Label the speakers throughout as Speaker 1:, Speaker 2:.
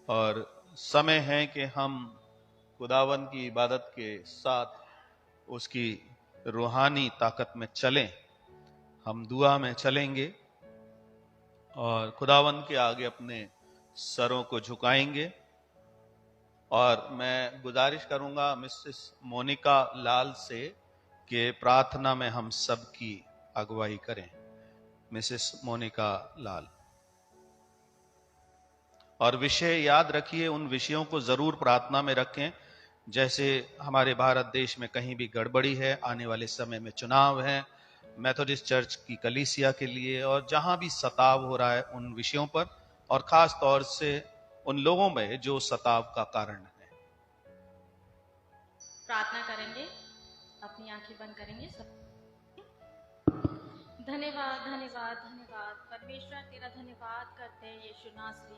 Speaker 1: और समय है कि हम खुदावन की इबादत के साथ उसकी रूहानी ताकत में चलें। हम दुआ में चलेंगे और खुदावन के आगे अपने सरों को झुकाएंगे। और मैं गुजारिश करूंगा मिसेस मोनिका लाल से कि प्रार्थना में हम सब की अगुवाई करें। मिसेस मोनिका लाल। और विषय याद रखिए, उन विषयों को जरूर प्रार्थना में रखें। जैसे हमारे भारत देश में कहीं भी गड़बड़ी है, आने वाले समय में चुनाव है, मेथोडिस्ट चर्च की कलीसिया के लिए, और जहां भी सताव हो रहा है उन विषयों पर, और खास तौर से उन लोगों में जो सताव का कारण है।
Speaker 2: प्रार्थना करेंगे, अपनी आंखें बंद करेंगे सब। धन्यवाद धन्यवाद धन्यवाद परमेश्वर, तेरा धन्यवाद करते हैं यीशु नासरी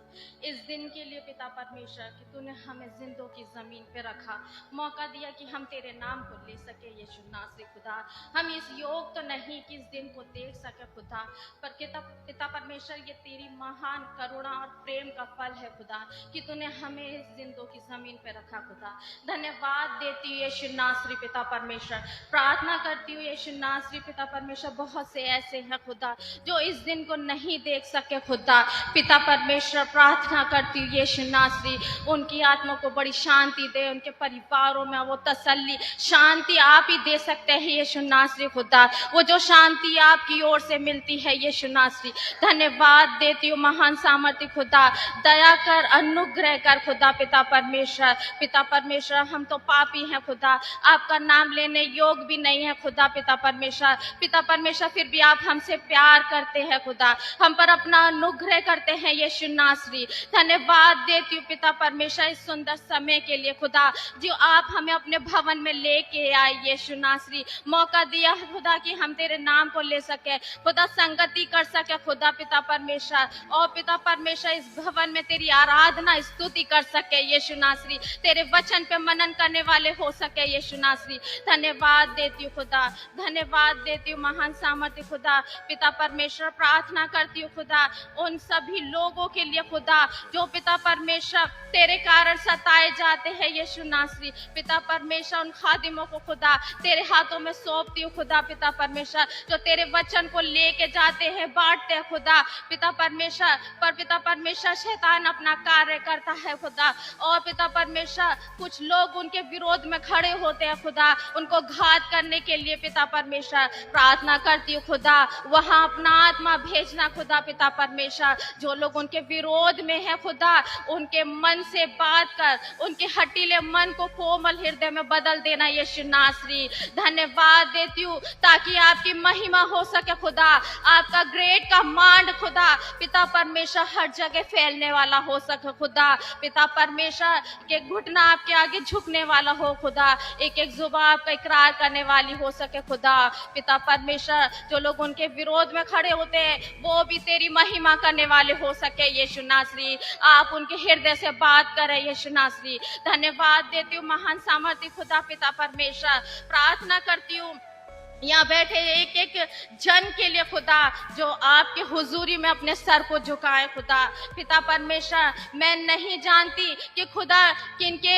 Speaker 2: इस दिन के लिए पिता परमेश्वर कि तूने हमें जिंदों की जमीन पे रखा, मौका दिया कि हम तेरे नाम को ले सके यीशु नासरी खुदा। हम इस योग तो नहीं कि इस दिन को देख सके खुदा, पर पिता परमेश्वर ये तेरी महान करुणा और प्रेम का फल है खुदा कि तूने हमें इस जिंदों की जमीन पे रखा खुदा। धन्यवाद देती हूँ यीशु नासरी पिता परमेश्वर, प्रार्थना करती हूँ यीशु नासरी पिता परमेश्वर, बहुत से ऐसे हैं खुदा जो इस दिन को नहीं देख सके खुदा। पिता परमेश्वर प्रार्थना करती हूँ यीशु नासरी उनकी आत्मा को बड़ी शांति दे, उनके परिवारों में वो तसल्ली शांति आप ही दे सकते हैं यीशु नासरी खुदा, वो जो शांति आपकी ओर से मिलती है यीशु नासरी। धन्यवाद देती हूँ महान सामर्थ्य खुदा, दया कर, अनुग्रह कर खुदा पिता परमेश्वर। पिता परमेश्वर हम तो पापी हैं खुदा, आपका नाम लेने योग भी नहीं है खुदा पिता परमेश्वर। पिता परमेश्वर फिर भी आप हमसे प्यार करते हैं खुदा, हम पर अपना अनुग्रह करते हैं यीशु नासरी। धन्यवाद देती हूँ पिता परमेश्वर इस सुंदर समय के लिए खुदा, जो आप हमें अपने भवन में लेके आए यीशु नासरी। मौका दिया खुदा कि हम तेरे नाम को ले सके खुदा, संगति कर सके खुदा पिता परमेश्वर, और पिता परमेश्वर इस भवन में तेरी आराधना स्तुति कर सके यीशु नासरी, तेरे वचन पे मनन करने वाले हो सके यीशु नासरी। धन्यवाद देती हूँ खुदा, धन्यवाद देती हूँ महान सामर्थ्य खुदा पिता परमेश्वर। प्रार्थना करती हूँ खुदा उन सभी लोगों के लिए खुदा जो पिता परमेश्वर तेरे कारण सताए जाते हैं यीशु नासरी। पिता परमेश्वर उन खादिमों को खुदा तेरे हाथों में सौंपती हूँ खुदा पिता परमेश्वर, जो तेरे वचन को लेके जाते हैं, बांटते हैं खुदा पिता परमेश्वर। पर पिता परमेश्वर शैतान अपना कार्य करता है खुदा, और पिता परमेश्वर कुछ लोग उनके विरोध में खड़े होते हैं खुदा, उनको घात करने के लिए पिता परमेश्वर। प्रार्थना करती हूँ खुदा वहां अपना आत्मा भेजना खुदा पिता परमेश्वर, जो लोग उनके विरोध में है खुदा उनके मन से बात कर, उनके हटीले मन को कोमल हृदय में बदल देना यीशु नासरी। धन्यवाद देती हूँ ताकि आपकी महिमा हो सके खुदा, आपका ग्रेट कमांड खुदा पिता परमेश्वर हर जगह फैलने वाला हो सके खुदा पिता परमेश्वर, के घुटना आपके आगे झुकने वाला हो खुदा, एक एक जुबान आपका इकरार करने वाली हो सके खुदा पिता परमेश्वर। जो लोग उनके विरोध में खड़े होते हैं वो भी तेरी महिमा करने वाले हो सके यीशु नासरी, आप उनके हृदय से बात करें यीशु नासरी। धन्यवाद देती हूँ महान सामर्थ्य खुदा पिता परमेश्वर। प्रार्थना करती हूँ यहाँ बैठे एक एक जन के लिए खुदा जो आपके हुजूरी में अपने सर को झुकाए खुदा पिता परमेश्वर। मैं नहीं जानती कि खुदा किनके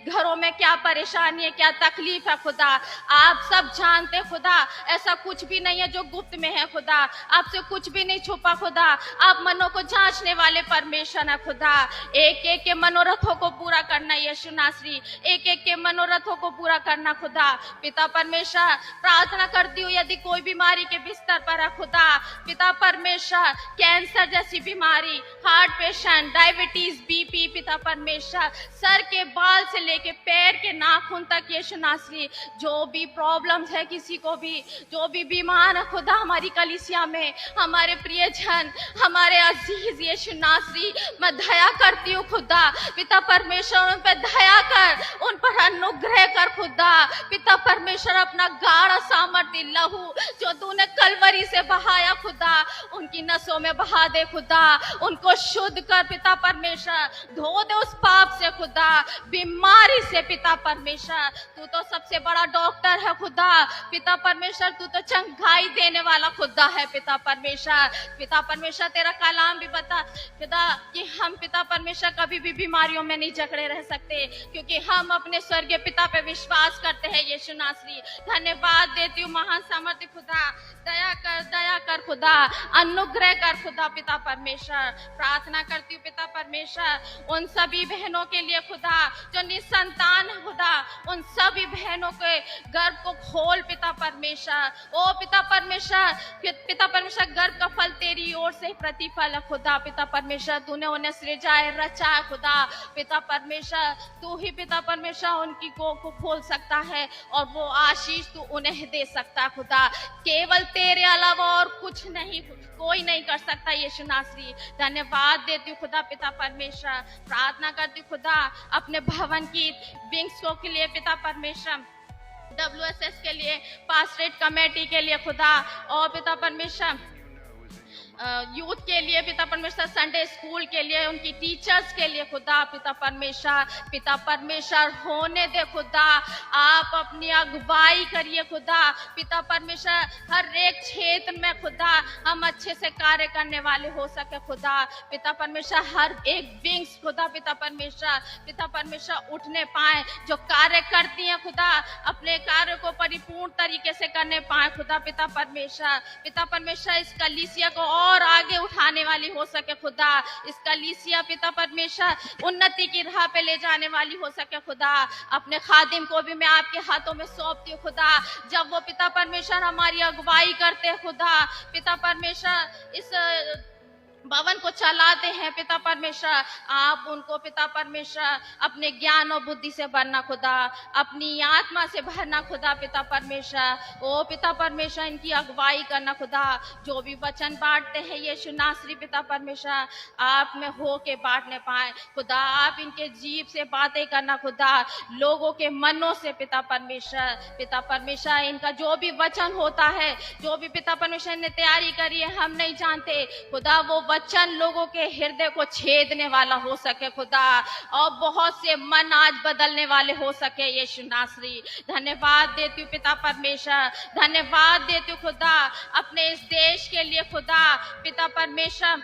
Speaker 2: घरों में क्या परेशानी है, क्या तकलीफ है खुदा, आप सब जानते खुदा। ऐसा कुछ भी नहीं है जो गुप्त में है खुदा, आपसे कुछ भी नहीं छुपा खुदा, आप मनों को जांचने वाले परमेश्वर है खुदा। एक एक के मनोरथों को पूरा करना यीशु नासरी, एक एक के मनोरथों को पूरा करना खुदा पिता परमेश्वर। प्रार्थना करती हूँ यदि कोई बीमारी के बिस्तर पर है खुदा पिता परमेश्वर, कैंसर जैसी बीमारी, हार्ट पेशेंट, डायबिटीज, बीपी पिता परमेश्वर, सर के बाल से लेके पैर के नाखून तक यीशु नासरी, जो भी प्रॉब्लम्स है किसी को भी, जो भी बीमार है खुदा हमारी कलीसिया में, हमारे प्रियजन, हमारे अजीज यीशु नासरी, मैं दया करती हूँ खुदा पिता परमेश्वर, उन पर दया कर, उन पर अनुग्रह कर खुदा पिता परमेश्वर। अपना गाढ़ा सामर्थ्य लहू जो तूने कलवरी से बहाया खुदा, उनकी नसों में बहा दे खुदा, उनको शुद्ध कर पिता परमेश्वर, धो दे उस पाप से खुदा, बीमारी से पिता परमेश्वर। तू तो सबसे बड़ा डॉक्टर है खुदा, पिता परमेश्वर, तू तो चंगाई देने वाला खुदा है पिता परमेश्वर। पिता परमेश्वर तेरा कलाम भी बता खुदा कि हम पिता परमेश्वर कभी भी बीमारियों में नहीं जकड़े रह सकते, क्योंकि हम अपने स्वर्गीय पिता पे विश्वास करते हैं यीशु नासरी। धन्यवाद देती हूँ महान सामर्थ्य खुदा, दया कर खुदा, अनुग्रह कर खुदा पिता परमेश्वर। प्रार्थना करती हूँ पिता परमेश्वर उन सभी बहनों के लिए खुदा जो निसंतान है खुदा, उन सभी बहनों के गर्भ को खोल पिता परमेश्वर। ओ पिता परमेश्वर, पिता परमेश्वर गर्भ का फल तेरी ओर से प्रतिफल है खुदा पिता परमेश्वर। तूने उन्हें सृजाए रचा है खुदा पिता परमेश्वर। तू ही पिता परमेश्वर उनकी को खोल सकता है और वो आशीष तू उन्हें दे सकता खुदा। केवल तेरे अलावा और कुछ नहीं, कोई नहीं कर सकता यीशु नासरी। धन्यवाद देती हूँ खुदा पिता परमेश्वर। प्रार्थना करती हूँ खुदा अपने भवन की विंग्स के लिए पिता परमेश्वर, WSS के लिए, पास्टरेट कमेटी के लिए खुदा, और पिता परमेश्वर यूथ के लिए पिता परमेश्वर, संडे स्कूल के लिए, उनकी टीचर्स के लिए खुदा पिता परमेश्वर। पिता परमेश्वर होने दे खुदा, आप अपनी अगुवाई करिए खुदा पिता परमेश्वर। हर एक क्षेत्र में खुदा हम अच्छे से कार्य करने वाले हो सके खुदा पिता परमेश्वर। हर एक विंग्स खुदा पिता परमेश्वर उठने पाए, जो कार्य करती है खुदा अपने कार्य को परिपूर्ण तरीके से करने पाए खुदा पिता परमेश्वर। पिता परमेश्वर इस कलीसिया को और आगे उठाने वाली हो सके खुदा, इस कलीसिया पिता परमेश्वर उन्नति की राह पे ले जाने वाली हो सके खुदा। अपने खादिम को भी मैं आपके हाथों में सौंपती हूँ खुदा, जब वो पिता परमेश्वर हमारी अगुवाई करते हैं खुदा पिता परमेश्वर, इस भवन को चलाते हैं पिता परमेश्वर। आप उनको पिता परमेश्वर अपने ज्ञान और बुद्धि से भरना खुदा, अपनी आत्मा से भरना खुदा पिता परमेश्वर। ओ पिता परमेश्वर इनकी अगुवाई करना खुदा, जो भी वचन बांटते हैं यीशु नासरी पिता परमेश्वर आप में हो के बांटने पाए खुदा। आप इनके जीव से बातें करना खुदा, लोगों के मनों से पिता परमेश्वर इनका जो भी वचन होता है, जो भी पिता परमेश्वर ने तैयारी करी है, हम नहीं जानते खुदा, वो वचन लोगों के हृदय को छेदने वाला हो सके खुदा, और बहुत से मन आज बदलने वाले हो सके यीशु नासरी। धन्यवाद देती हूँ पिता परमेश्वर, धन्यवाद देती हूँ खुदा अपने इस देश के लिए खुदा पिता परमेश्वर,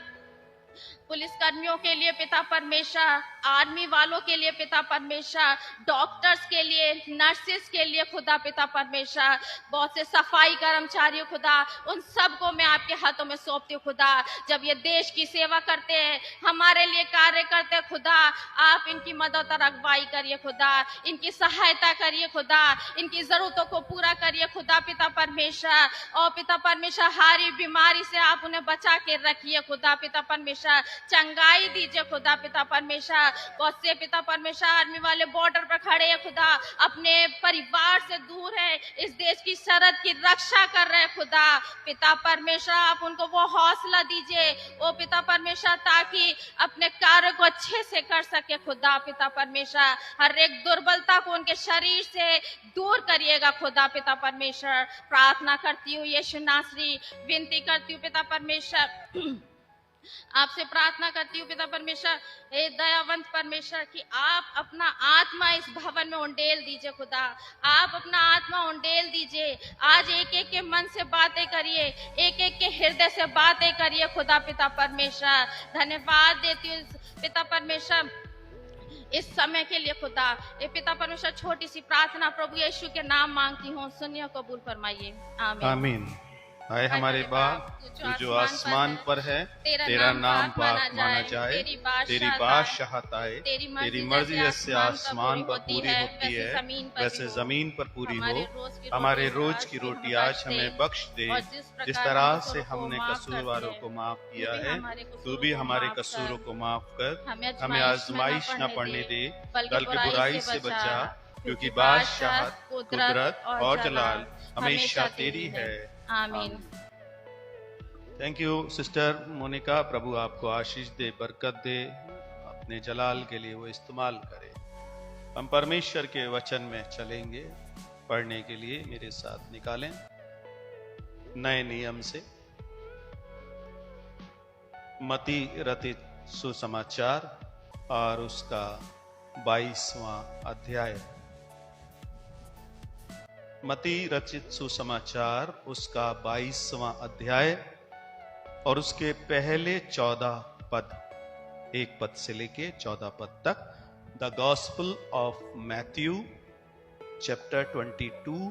Speaker 2: पुलिस कर्मियों के लिए पिता परमेश्वर, आर्मी वालों के लिए पिता परमेश्वर, डॉक्टर्स के लिए, नर्सेस के लिए खुदा पिता परमेश्वर, बहुत से सफाई कर्मचारियों खुदा, उन सबको मैं आपके हाथों में सौंपती हूँ खुदा। जब ये देश की सेवा करते हैं, हमारे लिए कार्य करते हैं खुदा, आप इनकी मदद और अगुवाई करिए खुदा, इनकी सहायता करिए खुदा, इनकी जरूरतों को पूरा करिए खुदा पिता परमेश्वर। और पिता परमेश्वर हारी बीमारी से आप उन्हें बचा के रखिए खुदा पिता परमेश्वर, चंगाई दीजिए खुदा पिता परमेश्वर। बहुत से पिता परमेश्वर आर्मी वाले बॉर्डर पर खड़े हैं खुदा, अपने परिवार से दूर है, इस देश की सरहद की रक्षा कर रहे हैं खुदा पिता परमेश्वर। आप उनको वो हौसला दीजिए ओ पिता परमेश्वर, ताकि अपने कार्य को अच्छे से कर सके खुदा पिता परमेश्वर। हर एक दुर्बलता को उनके शरीर से दूर करिएगा खुदा पिता परमेश्वर। प्रार्थना करती हूँ यीशु नासरी, विनती करती हूँ पिता परमेश्वर, आपसे प्रार्थना करती हूँ पिता परमेश्वर, हे दयावंत परमेश्वर, कि आप अपना आत्मा इस भवन में उंडेल दीजिए खुदा, आप अपना आत्मा उंडेल दीजिए। आज एक एक के मन से बातें करिए, एक एक के हृदय से बातें करिए खुदा पिता परमेश्वर। धन्यवाद देती हूँ पिता परमेश्वर इस समय के लिए खुदा। ये पिता परमेश्वर छोटी सी प्रार्थना प्रभु यीशु के नाम मांगती हूँ, सुनिए कबूल फरमाइए। आमीन
Speaker 1: आमीन। हाय हमारे बाप, तू जो आसमान पर है, तेरा नाम पाक माना जाए, तेरी बादशाहत आए, तेरी मर्जी जैसे आसमान पर पूरी होती है वैसे जमीन पर पूरी हो। हमारे रोज की रोटी आज हमें बख्श दे, जिस तरह से हमने कसूरवारों को माफ किया है, तू भी हमारे कसूरों को माफ कर, हमें आजमाइश न पड़ने दे, बल्कि बुराई से बचा, क्योंकि बादशाहत, कुदरत और जलाल हमेशा तेरी है।
Speaker 2: आमीन।
Speaker 1: थैंक यू सिस्टर मोनिका, प्रभु आपको आशीष दे, बरकत दे, अपने जलाल के लिए वो इस्तेमाल करे। हम परमेश्वर के वचन में चलेंगे, पढ़ने के लिए मेरे साथ निकालें। नए नियम से मती रचित सुसमाचार और उसका 22वां अध्याय। मती रचित सुसमाचार उसका 22वां अध्याय और उसके पहले 14 पद, 1 पद से लेके 14 पद तक। The gospel of Matthew chapter 22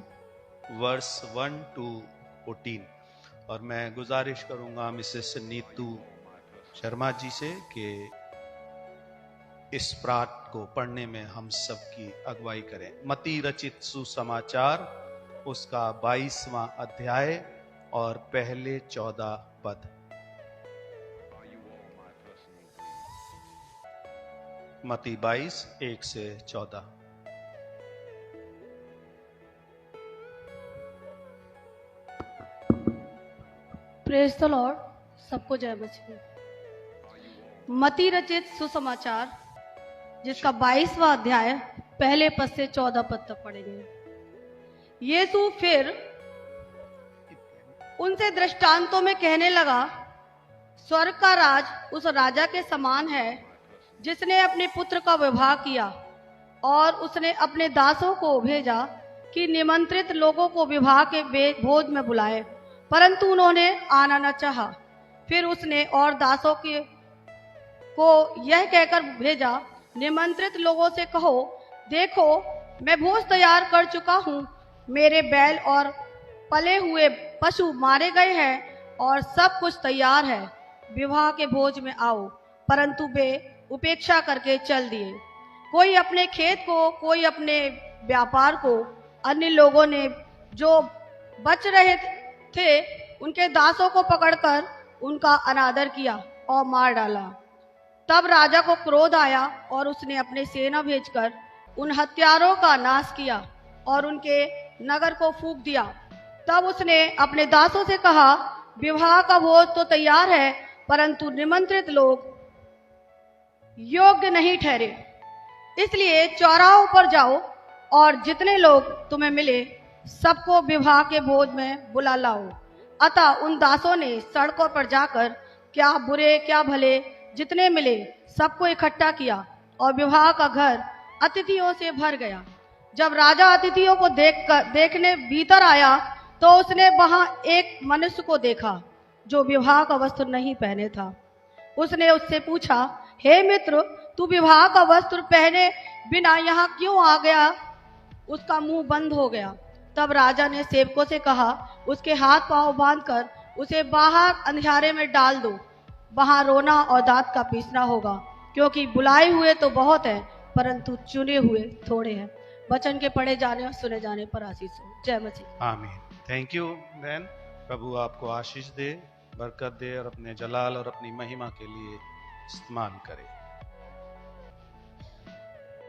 Speaker 1: verse 1 to 14। और मैं गुजारिश करूंगा मिसेस नीतू शर्मा जी से कि इस पाठ को पढ़ने में हम सबकी अगुवाई करें। मती रचित सुसमाचार उसका 22वां अध्याय और पहले 14 पद। मती 22 1 से 14।
Speaker 3: Praise the Lord. सबको जय मसीह। मती रचित सुसमाचार जिसका 22वां अध्याय पहले पद से 14 पद तक पढ़ेंगे। यीशु फिर उनसे दृष्टांतों में कहने लगा, स्वर्ग का राज उस राजा के समान है जिसने अपने पुत्र का विवाह किया, और उसने अपने दासों को भेजा कि निमंत्रित लोगों को विवाह के भोज में बुलाए, परंतु उन्होंने आना न चाहा। फिर उसने और दासों को यह कहकर भेजा, निमंत्रित लोगों से कहो, देखो मैं भोज तैयार कर चुका हूँ, मेरे बैल और पले हुए पशु मारे गए हैं और सब कुछ तैयार है, विवाह के भोज में आओ। परंतु वे उपेक्षा करके चल दिए, कोई अपने खेत को, कोई अपने व्यापार को। अन्य लोगों ने जो बच रहे थे उनके दासों को पकड़कर उनका अनादर किया और मार डाला। तब राजा को क्रोध आया और उसने अपने सेना भेजकर उन हत्यारों का नाश किया और उनके नगर को फूंक दिया। तब उसने अपने दासों से कहा, विवाह का भोज तो तैयार है, परंतु निमंत्रित लोग योग्य नहीं ठहरे। इसलिए चौराहों पर जाओ और जितने लोग तुम्हें मिले सबको विवाह के भोज में बुला लाओ। अतः उन दासों ने सड़कों पर जाकर क्या बुरे क्या भले जितने मिले सबको इकट्ठा किया और विवाह का घर अतिथियों से भर गया। जब राजा अतिथियों को देखने भीतर आया तो उसने वहां एक मनुष्य को देखा जो विवाह का वस्त्र नहीं पहने था। उसने उससे पूछा, हे मित्र, तू विवाह का वस्त्र पहने बिना यहाँ क्यों आ गया? उसका मुंह बंद हो गया। तब राजा ने सेवकों से कहा, उसके हाथ पांव बांधकर उसे बाहर अंधियारे में डाल दो, वहां रोना और दांत का पीसना होगा, क्योंकि बुलाए हुए तो बहुत है परंतु चुने हुए थोड़े हैं। वचन के पढ़े जाने और सुने जाने पर आशीष हो। जय मसीह।
Speaker 1: आमीन। थैंक यू बहन। प्रभु आपको आशीष दे, बरकत दे और अपने जलाल और अपनी महिमा के लिए इस्तेमाल करे।